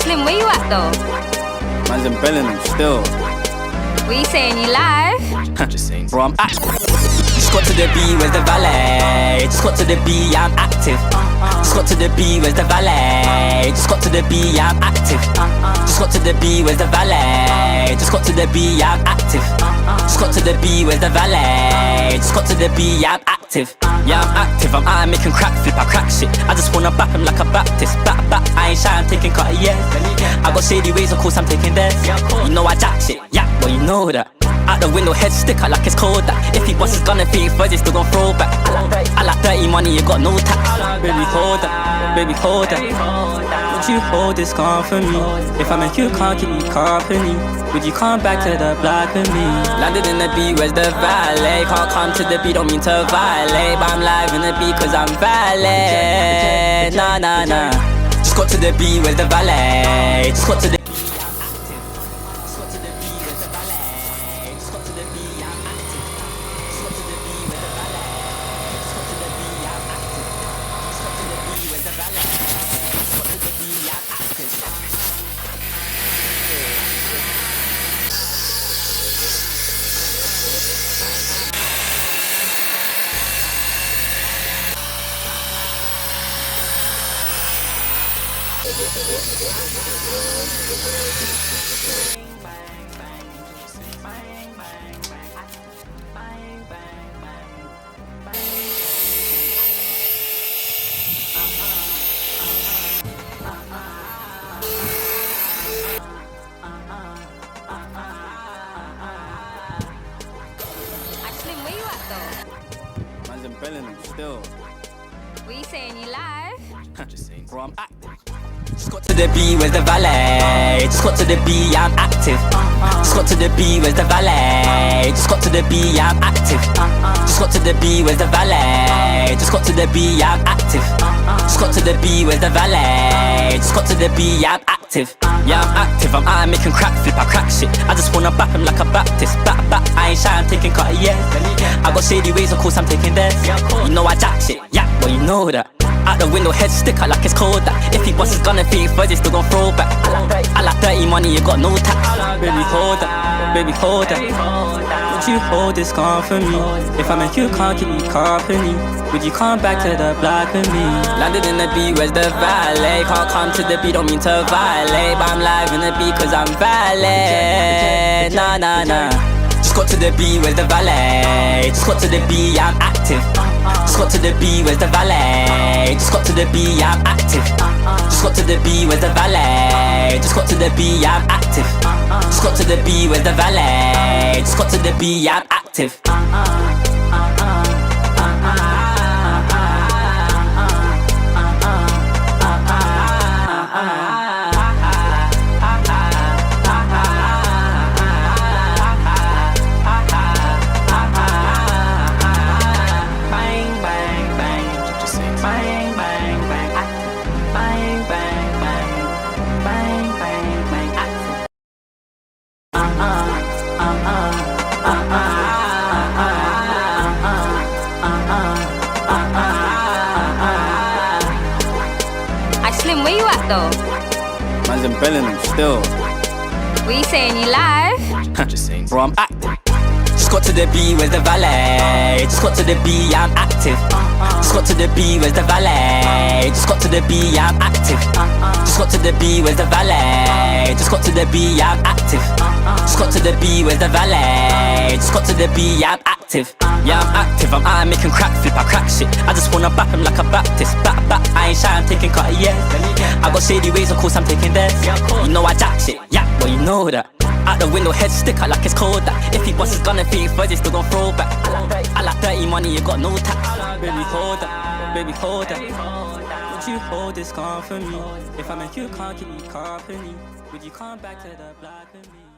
Slim, where you at though? Man's in Bellingham still. What you saying, you live? Just saying, bro, I'm active. Just got to the B, where's the valet? Just got to the B, I'm active. Just got to the B, where's the valet? Just got to the B, I'm active. Just got to the B, where's the valet? Just got to the B, I'm active. Just got to the B, where's the valet? Just got to the B, I'm active. Yeah, I'm active, I'm out making crack flip, I crack shit. I just wanna bap him like a Baptist. Back, I ain't shy, I'm taking cut, yeah. I got shady ways, of course I'm taking theirs. You know I jack shit, yeah, well you know that. Out the window, head sticker like it's cold that. If he busts his gun and feet fuzzy, still gon' throw back. I like dirty money, you got no tax. Baby hold that, baby hold that. Would you hold this gun for me? If I make you can't keep me company, would you come back to the block with me? Landed in the B, where's the valet? Can't come to the B, don't mean to violate, but I'm live in the B cause I'm valet. Nah, nah, nah. Just got to the B, where's the valet? Just got to the Slim, where you at though? Man's in Bellingham still. What you saying, you live? Just saying, bro, I'm active. just got to the B, where's the valet? Just got to the B, I'm active. Just got to the B, where's the valet? Just got to the B, I'm active. Just got to the B, where's the valet? Just got to the B, I'm active. Just got to the B, where's the valet? Just got to the B, I'm active. Yeah, I'm active, I'm out making crack flip, I crack shit. I just wanna bap him like a Baptist. Back, I ain't shy, I'm taking cut, yeah. I got shady ways, of course I'm taking theirs. You know I jack shit, yeah, well you know that. Out the window, head sticker like it's cold that. If he busts his gun and feet fuzzy, still gon' throw back. I like dirty money, you got no tax. Baby hold that, baby hold that. Would you hold this gun for me? If I make you can't keep me company, would you come back to the block with me? Landed in the B, where's the valet? Can't come to the B, don't mean to violate, but I'm live in the B cause I'm valet. Nah, nah, nah. Just got to the B, where's the valet? Just got to the B, I'm active. Just got to the B, where's the valet? Just got to the B, I'm active. Just got to the B, where's the valet? Just got to the B, I'm active. Just got to the B, where's the valet? Just got to the B, I'm active. Slim, where you at though? Man's in Bellingham still. What you saying, you live? Just saying, bro, I'm active. Just got to the B, where's the valet? Just got to the B, I'm active. Just got to the B, where's the valet? Just got to the B, I'm active. Just got to the B, where's the valet? Just got to the B, I'm active. Just got to the B, where's the valet? Just got to the B, I'm active. Yeah, I'm active, I'm out making crack flip, I crack shit. I just wanna bap him like a Baptist. Back, I ain't shy, I'm taking cut, yeah. I got shady ways, of course I'm taking theirs. You know I jack shit, yeah, well you know that. Out the window, head sticker like it's cold that. If he busts his gun and feet fuzzy, still gon' throw back. I like dirty money, you got no tax. Baby hold that, baby hold that. Would you hold this gun for me? If I make you can't keep me company, would you come back to the block with me?